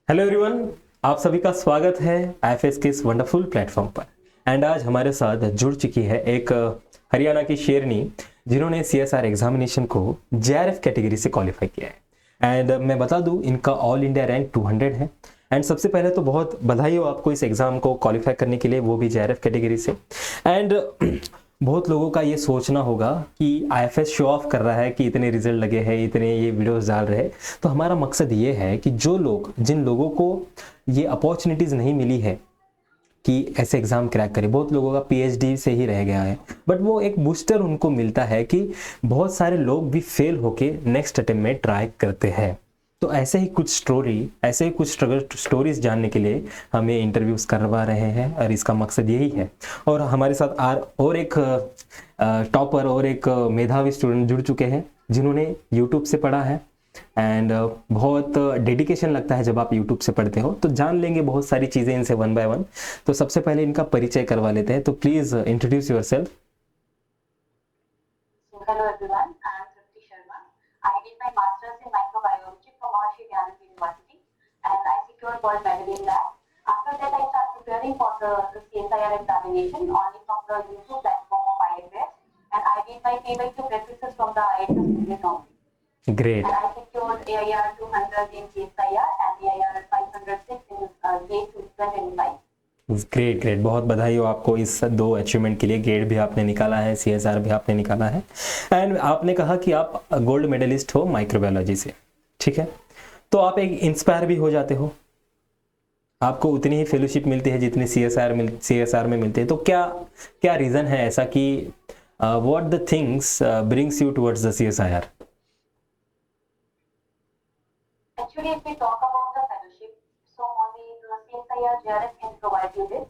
Hello everyone, आप सभी का स्वागत है आईएफएस के इस वंडरफुल प्लेटफॉर्म पर। एंड आज हमारे साथ जुड़ चुकी है एक हरियाणा की शेरनी जिन्होंने सीएसआर एग्जामिनेशन को जेआरएफ कैटेगरी से क्वालिफाई किया है। एंड मैं बता दूं, इनका ऑल इंडिया रैंक 200 है। एंड सबसे पहले तो बहुत बधाई हो आपको इस एग्ज़ाम को क्वालिफाई करने के लिए, वो भी जेआरएफ कैटेगरी से। एंड बहुत लोगों का ये सोचना होगा कि आईएफएस शो ऑफ कर रहा है कि इतने रिजल्ट लगे हैं, इतने ये वीडियोस डाल रहे हैं। तो हमारा मकसद ये है कि जिन लोगों को ये अपॉर्चुनिटीज़ नहीं मिली है कि ऐसे एग्ज़ाम क्रैक करें, बहुत लोगों का पीएचडी से ही रह गया है, बट वो एक बूस्टर उनको मिलता है कि बहुत सारे लोग भी फेल होके नेक्स्ट अटेम्प्ट में ट्राई करते हैं। तो ऐसे ही कुछ स्ट्रगल स्टोरीज जानने के लिए हमें इंटरव्यूज करवा रहे हैं और इसका मकसद यही है। और हमारे साथ और एक टॉपर और एक मेधावी स्टूडेंट जुड़ चुके हैं जिन्होंने यूट्यूब से पढ़ा है। एंड बहुत डेडिकेशन लगता है जब आप यूट्यूब से पढ़ते हो। तो जान लेंगे बहुत सारी चीज़ें इनसे वन बाय वन। तो सबसे पहले इनका परिचय करवा लेते हैं। तो please introduce your self. Hello everyone, I am Tripti Sharma. I did my master's in microbiology from Maharshi Gyanant University and I secured gold medal in that. After that, I started preparing for the CSIR examination only from the YouTube platform of IFS and I did my PYQ practices from the IFS unit only. Great. And I secured AIR 200 in CSIR and AIR 506 in GATE 2025. Great great, बहुत बधाई हो आपको इस दो achievement के लिए। Grade भी आपने निकाला है, सीएसआर भी आपने निकाला है। एंड आपने कहा कि आप गोल्ड मेडलिस्ट हो माइक्रोबायोलॉजी से, ठीक है। तो आप एक इंस्पायर भी हो जाते हो, आपको उतनी ही फेलोशिप मिलती है जितनी सीएसआर में मिलती है। तो क्या क्या रीज़न है ऐसा कि what the things brings you towards the CSIR? Actually, if we talk about the fellowship, so only the CSIR JRF can provide you this.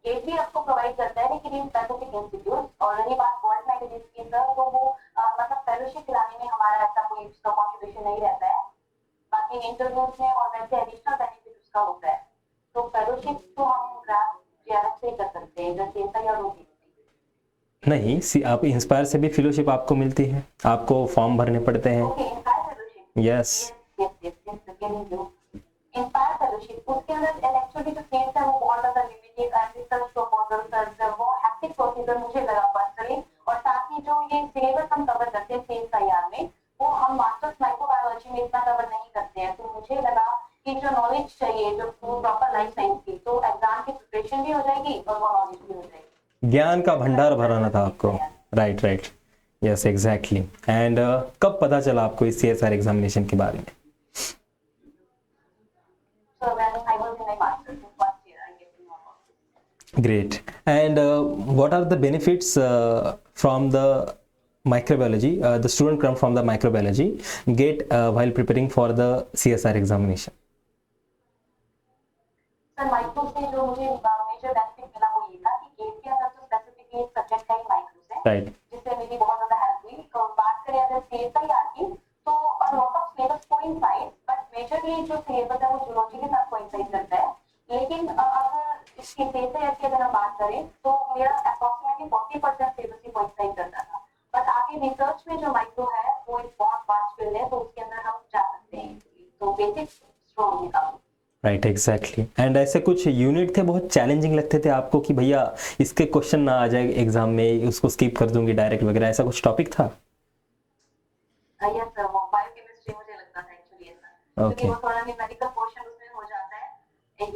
GATE भी आपको प्रोवाइड करता है, लेकिन इन स्पेसिफिक इंस्टीट्यूट। और रही बात गोल्ड मेडलिस्ट की, sir तो वो मतलब फेलोशिप दिलाने में हमारा ऐसा कोई उसका कॉन्ट्रीब्यूशन नहीं रहता है। बाकी इंटरव्यूज में और वैसे एडिशनल बेनिफिट उसका होता है। तो फेलोशिप तो हम ग्राफ जेआरएफ से ही कर सकते हैं, जैसे सीएसआईआर होगी नहीं, आप इंस्पायर से भी फेलोशिप आपको मिलती है, आपको फॉर्म भरने पड़ते हैं। Okay. Inspire fellowship, yes. Inspire fellowship उसके अंदर एक्चुअली जो फीस है वो बहुत ज्यादा लिमिटेड है। रिसर्च प्रपोजल वो हैक्टिक प्रोसीजर मुझे लगा पर्सनली। और साथ ही जो ये सिलेबस हम कवर करते हैं सीएसआईआर में, वो हम मास्टर्स माइक्रोबायोलॉजी में इतना कवर नहीं करते हैं। तो मुझे लगा कि जो नॉलेज चाहिए, जो प्रॉपर लाइफ साइंस की, तो एग्जाम की प्रिपरेशन भी हो जाएगी और वो नॉलेज भी हो जाएगी। ज्ञान का भंडार भराना था आपको। Right right, yes exactly. And कब पता चला आपको इस सीएसआर एग्जामिनेशन के बारे में? So when I was in my master's in first year, I get to know about it. Great. And what are the benefits from the microbiology? The student come from the microbiology get while preparing for the CSR examination. Sir micro से जो मुझे major benefit मिला वो ये था कि gate के अंदर तो स्पेसिफिकली सब्जेक्ट है माइक्रो से, Right. जिससे मेरी बहुत ज्यादा हेल्प हुई। तो बात करें अगर सीएसआईआर की, तो अ lot of syllabus coincide, but majorly जो सिलेबस है वो जूलॉजी के साथ कोइंसाइड करता है। लेकिन अगर इसकी सीएसआईआर की अगर हम बात करें तो मेरा अप्रोक्सीमेटली 40% सिलेबस ही कोइंसाइड करता था। बट आगे रिसर्च में जो माइक्रो है वो एक बहुत वास्ट फील्ड है, तो उसके अंदर हम जा सकते हैं। तो बेसिक स्ट्रॉन्ग है काफी। Right exactly. एंड ऐसे कुछ यूनिट थे बहुत चैलेंजिंग लगते थे आपको कि भैया इसके क्वेश्चन ना आ जाए एग्जाम में, उसको स्किप कर दूंगी डायरेक्ट वगैरह, ऐसा कुछ टॉपिक था? यस सर, वो बायोकेमिस्ट्री मुझे लगता था एक्चुअली ऐसा, क्योंकि वो थोड़ा न्यूमेरिकल पोर्शन उसमें हो जाता है।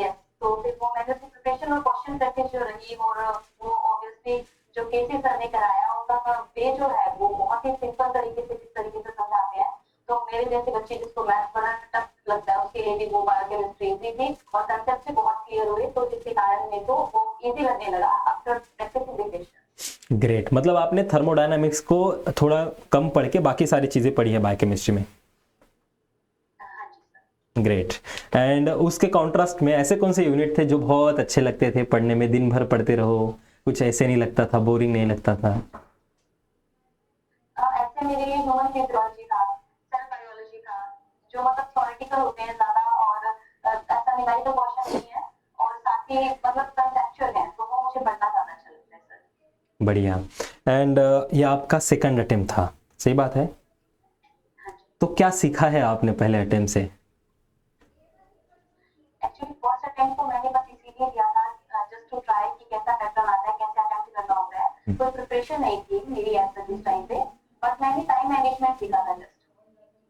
यस, तो फिर वो मैंने से प्रिपरेशन और क्वेश्चन प्रैक्टिस जो रही, और वो ऑब्वियसली जो केसेस सर ने कराया उनका वे जो है वो बहुत ही सिंपल तरीके से किस तरीके से समझाते हैं। तो मेरे जैसे बच्चे जिसको मैथ बड़ा टफ लगता है उसके लिए भी वो बायोकेमिस्ट्री इजी थी और कंसेप्ट भी बहुत क्लियर हुए, तो जिसके कारण मेरे को वो इजी लगने लगा after practising the question. Great. मतलब आपने थर्मोडायनामिक्स को थोड़ा कम पढ़ के बाकी सारी चीज़ें पढ़ी है बायोकेमिस्ट्री में। हाँ जी सर। ग्रेट। एंड उसके कॉन्ट्रास्ट में ऐसे कौन से यूनिट थे जो बहुत अच्छे लगते थे पढ़ने में, दिन भर पढ़ते रहो, कुछ ऐसे नहीं लगता था, बोरिंग नहीं लगता था? ऐसे मेरे लिए ह्यूमन फिजियोलॉजी था, सेल बायोलॉजी था, जो मतलब थ्योरेटिकल होते हैं ज्यादा, और ऐसा न्यूमेरिकल पोर्शन नहीं है, और साथ ही मतलब कंसेप्चुअल है, तो वो मुझे पढ़ना ज्यादा अच्छा लगता है सर। बढ़िया। एंड ये आपका सेकंड अटेम्प्ट था, सही बात है? हाँ जी। तो क्या सीखा है आपने पहले अटेम्प्ट से? प्रिपरेशन नहीं थी मेरी आंसर इस टाइम पे, बट मैंने टाइम मैनेजमेंट सीखा था। जस्ट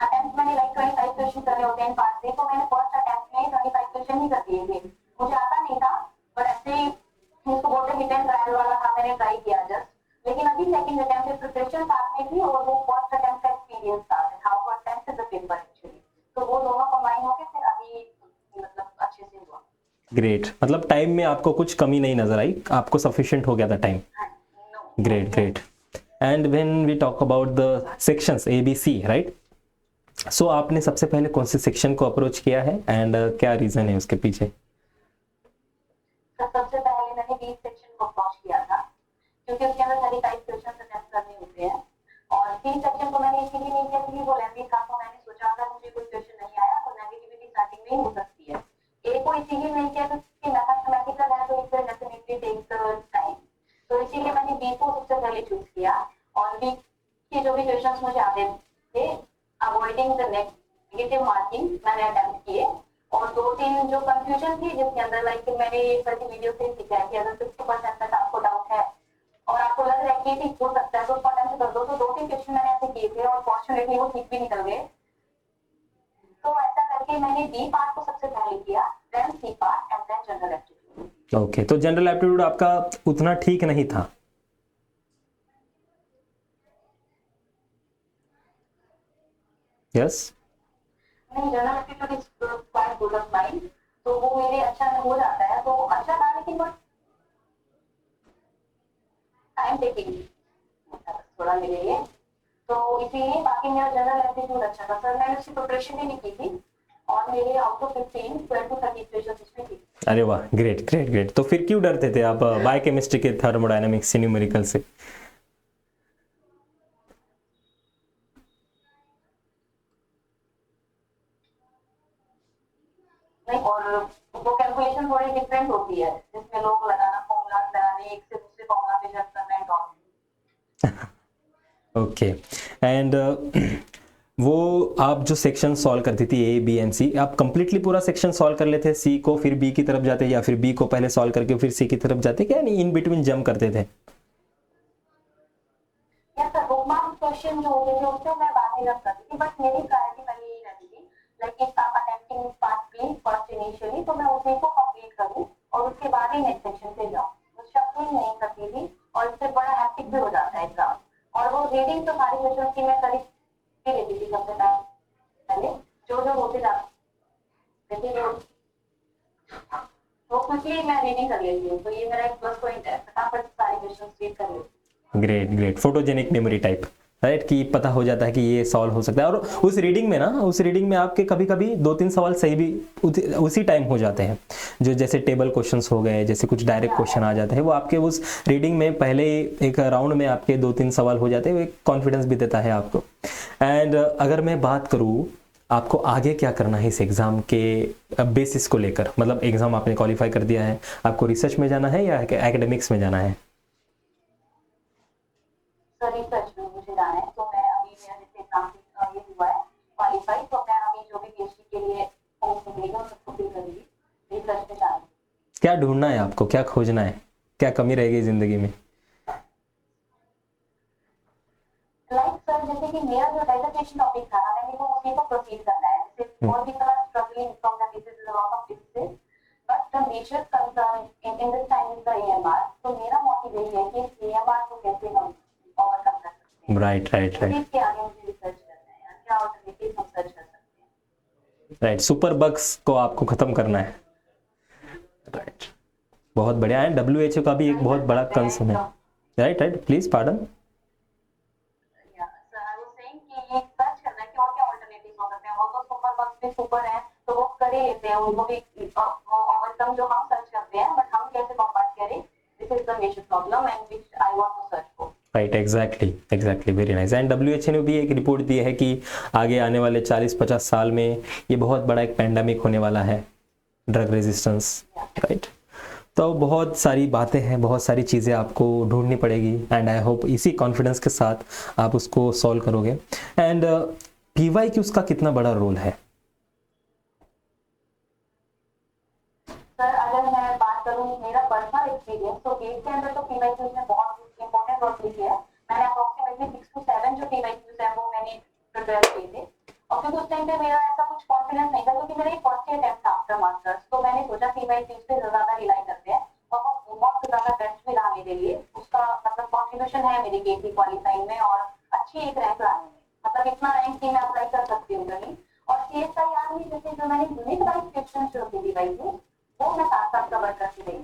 अटेम्प्ट मैंने लाइक 25 क्वेश्चन करने होते हैं पास से, तो मैंने फर्स्ट अटेम्प्ट में 25 क्वेश्चन ही कर दिए थे। मुझे आता नहीं था, बट ऐसे ही इसको बोलते हिट एंड ट्रायल वाला था, मैंने ट्राई किया जस्ट। लेकिन अभी सेकंड अटेम्प्ट में प्रिपरेशन साथ में थी और वो फर्स्ट अटेम्प्ट का एक्सपीरियंस था, how to attempt the paper actually. तो वो दोनों कंबाइन होके फिर अभी मतलब अच्छे से हुआ। ग्रेट, मतलब टाइम में आपको कुछ कमी नहीं नजर आई, आपको सफिशिएंट हो गया था time. Great great. And when we talk about the sections A B C, right, so आपने सबसे पहले कौन से सेक्शन को अप्रोच किया है एंड क्या रीजन है उसके पीछे? सबसे पहले मैंने बी सेक्शन को अप्रोच किया था, क्योंकि उसके अंदर 35 क्वेश्चन अटेम्प्ट करने होते हैं। और सी सेक्शन को मैंने इसीलिए नहीं किया क्योंकि वो लेंथी था, तो मैंने सोचा अगर मुझे कोई क्वेश्चन नहीं आया तो नेगेटिविटी स्टार्टिंग में ही हो सकती है। ए को इसीलिए नहीं किया क्योंकि मैथमेटिकल है तो इट डेफिनेटली टेक टाइम, तो इसीलिए मैंने बी को सबसे पहले चूज किया। और बी के जो भी क्वेश्चंस मुझे आते थे, अवॉइडिंग द नेगेटिव मार्किंग, मैंने अटेम्प्ट किए। और 2-3 जो कंफ्यूजन थी जिसके अंदर लाइक मैंने ये सारी वीडियो से सीखा है कि अगर 50% तक आपको डाउट है और आपको लग रहा है कि ठीक हो सकता है तो उसको अटेम्प्ट कर दो। तो 2-3 क्वेश्चन मैंने ऐसे किए थे और फॉर्चुनेटली वो ठीक भी निकल गए। तो ऐसा करके मैंने बी पार्ट को सबसे पहले किया, then C part and then general aptitude. Okay, तो जनरल एप्टीट्यूड आपका उतना ठीक नहीं था? यस। नहीं, general aptitude is quite good of mind, तो वो मेरे अच्छा हो जाता है, तो अच्छा था, लेकिन बट टाइम टेकिंग थोड़ा मेरे लिए, तो इसीलिए बाकी मेरा जनरल एप्टीट्यूड अच्छा था। सर मैंने उसकी प्रिपरेशन भी नहीं की थी और मेरे आउट ऑफ 15 12 to 30 क्वेश्चंस उसमें थी। अरे वाह, ग्रेट ग्रेट ग्रेट। तो फिर क्यों डरते थे आप बायोकेमिस्ट्री के थर्मोडायनामिक्स न्यूमेरिकल से? नहीं, और वो कैलकुलेशन थोड़ी डिफरेंट होती है जिसमें लोग लगाना फॉर्मूला लगाने, एक से दूसरे फॉर्मूला पे जंप करना है और ओके। एंड वो आप जो सेक्शन सॉल्व करती थी ए बी एंड सी, आप कंप्लीटली पूरा सेक्शन सॉल्व कर लेते सी को फिर बी की तरफ जाते, या फिर बी को पहले सॉल्व करके फिर सी की तरफ जाते, क्या नहीं इन बिटवीन जंप करते थे? या सर रोमांस क्वेश्चन जो होते थे उससे मैं बाद में जंप करती थी, बट मेरी प्रायोरिटी पहले यही रहती थी लाइक इफ आप attempting part B first initially, तो मैं उसी को कंप्लीट करूं और उसके बाद ही नेक्स्ट सेक्शन पे जाऊं। तो शफलिंग नहीं करती थी और इससे बड़ा हैक्टिक भी हो जाता है एग्जाम। और वो रीडिंग तो सारी क्वेश्चन की मैं करी लेती थी सबसे पहले, जो जो होते जाते थे वो क्विकली मैं रीडिंग कर लेती हूँ, तो ये मेरा एक प्लस पॉइंट है, फटाफट सारे क्वेश्चन रीड कर लेती हूँ। Great great, photogenic memory type, right, कि पता हो जाता है कि ये सॉल्व हो सकता है। और उस रीडिंग में ना, उस रीडिंग में आपके कभी कभी 2-3 सवाल सही भी उसी टाइम हो जाते हैं, जो जैसे टेबल क्वेश्चंस हो गए, जैसे कुछ डायरेक्ट क्वेश्चन आ जाते हैं, वो आपके उस रीडिंग में पहले एक राउंड में आपके 2-3 सवाल हो जाते हैं, वो एक कॉन्फिडेंस भी देता है आपको। एंड अगर मैं बात करूँ आपको आगे क्या करना है इस एग्ज़ाम के बेसिस को लेकर, मतलब एग्ज़ाम आपने क्वालिफाई कर दिया है, आपको रिसर्च में जाना है या एकेडमिक्स में जाना है? सर रिसर्च में मुझे जाना है, तो मैं अभी मेरा जैसे एग्जाम ये हुआ है क्वालिफाई, तो मैं अभी जो भी पीएचडी के लिए फॉर्म मिलेगा सबको फिल करूंगी, रिसर्च में जाना है। क्या ढूंढना है आपको, क्या खोजना है, क्या कमी रहेगी ज़िंदगी में? लाइक सर जैसे कि मेरा जो डिसर्टेशन टॉपिक था ना, मैंने वो उसी को प्रोसीड करना है। जैसे और भी तरह struggling from the disease a lot of diseases, but the major concern in this time is the EMR. तो मेरा मोटिव यही है कि ईएमआर को कैसे हम ओवरकम कर सकते हैं। राइट राइट राइट इसके आगे मुझे रिसर्च करना है, क्या ऑल्टरनेटिव हम सर्च कर सकते हैं। राइट, सुपर बग्स को आपको खत्म करना है। राइट, बहुत बढ़िया है। डब्ल्यूएचओ का भी एक बहुत बड़ा कंसर्न है। Right right, please pardon. Search करना है कि और क्या ऑल्टरनेटिव हो सकते हैं। और तो सुपर बग्स भी सुपर है तो वो कर ही लेते हैं, उनको भी ओवरकम जो हम सर्च करते हैं, बट हम कैसे कॉम्बैट करें, this is the major problem and which I want to search for. Right, exactly exactly, very nice. And WHO ने भी एक रिपोर्ट दी है कि आगे आने वाले 40-50 साल में ये बहुत बड़ा एक पैंडेमिक होने वाला है, ड्रग रेजिस्टेंस, राइट। तो बहुत सारी बातें हैं, बहुत सारी चीज़ें आपको ढूंढनी पड़ेगी, एंड आई होप इसी कॉन्फिडेंस के साथ आप उसको सॉल्व करोगे। एंड पीवाई की उसका कितना बड़ा रोल है? सर अगर मैं बात करूं मेरा पर्सनल एक्सपीरियंस, तो गेट के अंदर तो पीवाई क्यूज ने बहुत इंपॉर्टेंट अप्रोक्सली किया, मैंने अप्रोक्सीमेटली 6 to 7 जो टीवाईक्यूज है वो मैंने प्रिपेयर किए थे। और क्योंकि उस टाइम पे मेरा ऐसा कुछ कॉन्फिडेंस नहीं था, क्योंकि मेरा एक फर्स्ट अटेम्प्ट था आफ्टर मास्टर्स, तो मैंने सोचा टीवाईक्यूज पे ज्यादा रिलाई करते हैं, और वो बहुत ज्यादा बेस्ट भी रहा मेरे लिए। उसका मतलब कॉन्ट्रीब्यूशन है मेरी केटी क्वालिफाइंग में और अच्छी एक रैंक लाने में, मतलब इतना रैंक की मैं अप्लाई कर सकती हूँ कहीं। और CSIR में जैसे जो मैंने यूनिक वाइज क्वेश्चन जो थे टीवाईक्यूज वो मैं साथ साथ कवर करती रही,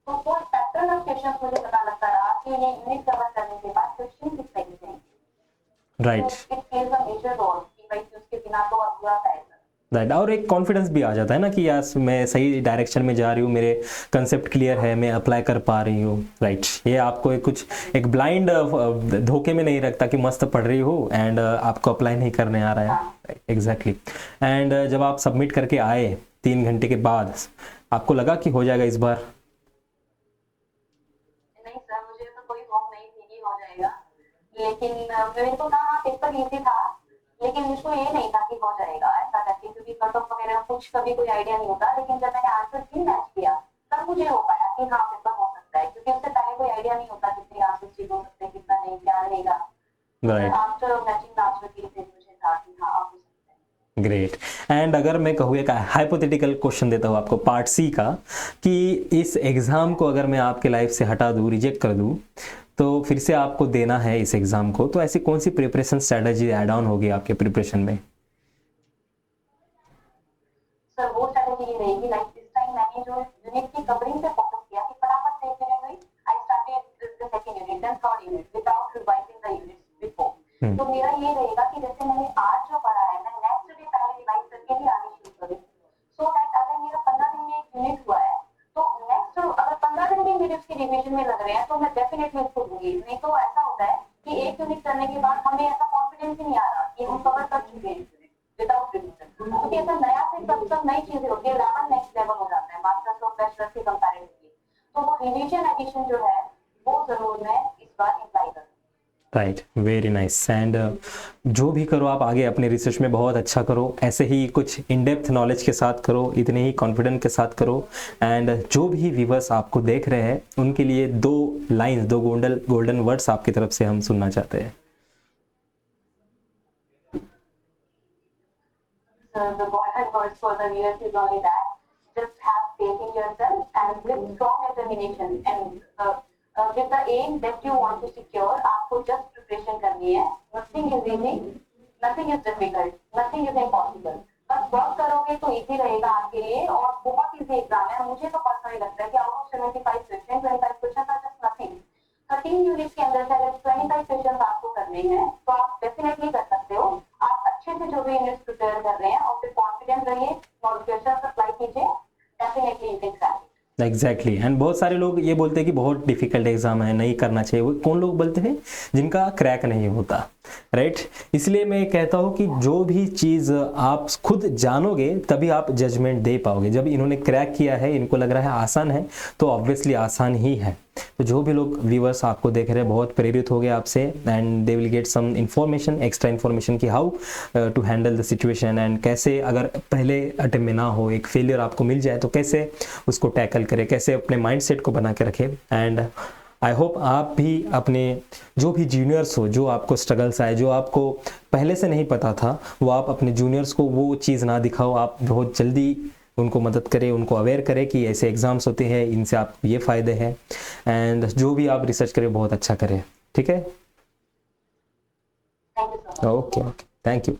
तो वो पैटर्न ऑफ क्वेश्चन मुझे पता लगता रहा कि ये यूनिट कवर करने के बाद क्वेश्चन किस तरीके से write it plays a major role TYQs के बिना तो अधूरा सा है। राइट, और एक कॉन्फिडेंस भी आ जाता है ना कि यार मैं सही डायरेक्शन में जा रही हूँ, मेरे कंसेप्ट क्लियर है, मैं अप्लाई कर पा रही हूँ। राइट, ये आपको एक ब्लाइंड धोखे में नहीं रखता कि मस्त पढ़ रही हो एंड आपको अप्लाई नहीं करने आ रहा है। एग्जैक्टली। एंड जब आप सबमिट करके आए 3 घंटे के बाद, आपको लगा कि हो जाएगा इस बार? नहीं सर, मुझे तो कोई होप नहीं थी कि हो जाएगा, लेकिन मेरे को ना पेपर इजी था, लेकिन मुझको ये नहीं था कि हो जाएगा ऐसा करके, क्योंकि कट ऑफ वगैरह कुछ कभी कोई आइडिया नहीं होता। लेकिन जब मैंने आंसर की मैच किया तब मुझे हो पाया कि हाँ पेपर हो सकता है, क्योंकि उससे पहले कोई आइडिया नहीं होता कितने आंसर ठीक हो सकते हैं, कितना नहीं, क्या रहेगा। Right, after matching the answer की मुझे था कि हाँ अब हो सकता है। ग्रेट। एंड अगर मैं कहूँ एक हाइपोथेटिकल क्वेश्चन देता हूँ आपको पार्ट सी का, कि इस एग्ज़ाम को अगर मैं आपके लाइफ से हटा दूँ, रिजेक्ट कर दूँ, तो फिर से आपको देना है इस एग्ज़ाम को, तो ऐसी कौन सी प्रिपरेशन स्ट्रेटजी ऐड ऑन होगी आपके प्रिपरेशन में? सर वो स्ट्रेटजी ये रहेगी, लाइक इस टाइम मैंने जो यूनिट की कवरिंग पे फोकस किया कि फटाफट से एक यूनिट हुई, I started the second unit then third unit without revising the units before. तो मेरा ये रहेगा कि जैसे मैंने आज जो पढ़ा है मैं नेक्स्ट डे पहले रिवाइज करके ही आगे शुरू करूँ, सो दैट अगर मेरा 15 दिन में एक यूनिट हुआ है तो नेक्स्ट अगर 15 दिन भी मेरे उसकी रिवीजन में लग रहे हैं तो मैं डेफिनेटली उसको दूंगी। नहीं तो ऐसा होता है कि एक यूनिट करने के बाद हमें ऐसा कॉन्फिडेंस ही नहीं आ रहा कि हम कवर कर चुके हैं विदाउट रिवीजन, क्योंकि ऐसा नया से सब नई चीजें होती है, लेवल नेक्स्ट लेवल हो जाता है मास्टर्स और बैचलर्स के कंपैरेटिवली। तो वो रिवीजन एडिशन जो है वो जरूर मैं इस बार अप्लाई करूँ। Right, very nice. एंड जो भी करो आप आगे अपने रिसर्च में बहुत अच्छा करो, ऐसे ही कुछ इन डेप्थ नॉलेज के साथ करो, इतने ही कॉन्फिडेंट के साथ करो। एंड जो भी व्यूअर्स आपको देख रहे हैं उनके लिए 2 लाइंस, 2 गोल्डन वर्ड्स आपकी तरफ से हम सुनना चाहते हैं। So the golden words for the viewers is only that just have faith in yourself and with strong determination and with the aim that you want to secure, आपको just preparation करनी है। Nothing is easy, nothing is difficult, nothing is impossible। बस work करोगे तो easy रहेगा आपके लिए, और बहुत इजी एग्जाम है। मुझे तो पर्सनली लगता है कि आउट ऑफ 75 क्वेश्चन 25 क्वेश्चन का जस्ट नथिंग। 13 यूनिट्स के अंदर से अगर 25 क्वेश्चन आपको करने हैं तो आप डेफिनेटली कर सकते हो। आप अच्छे से जो भी यूनिट्स प्रिपेयर कर रहे हैं और फिर कॉन्फिडेंट रहिए और क्वेश्चन अप्लाई कीजिए, definitely you can crack it. Exactly. And बहुत सारे लोग ये बोलते हैं कि बहुत डिफिकल्ट एग्जाम है, नहीं करना चाहिए। वो कौन लोग बोलते हैं? जिनका क्रैक नहीं होता। राइट, इसलिए मैं कहता हूँ कि जो भी चीज़ आप खुद जानोगे तभी आप जजमेंट दे पाओगे। जब इन्होंने क्रैक किया है, इनको लग रहा है आसान है, तो ऑब्वियसली आसान ही है। तो जो भी लोग व्यूअर्स आपको देख रहे हैं बहुत प्रेरित हो गए आपसे, and they will get some information, extra information कि how to handle the situation, and कैसे अगर पहले अटेम्प्ट में ना हो, एक फेलियर आपको मिल जाए तो कैसे उसको टैकल करें, कैसे अपने माइंडसेट को बना के रखें। एंड आई होप आप भी अपने जो भी जूनियर्स हो, जो आपको स्ट्रगल्स आए, जो आपको पहले से नहीं पता था, वो आप अपने जूनियर्स को वो चीज़ ना दिखाओ, आप बहुत जल्दी उनको मदद करें, उनको अवेयर करें कि ऐसे एग्ज़ाम्स होते हैं, इनसे आपको ये फ़ायदे हैं। एंड जो भी आप रिसर्च करें बहुत अच्छा करें। ठीक है, thank you so much. Okay, thank you.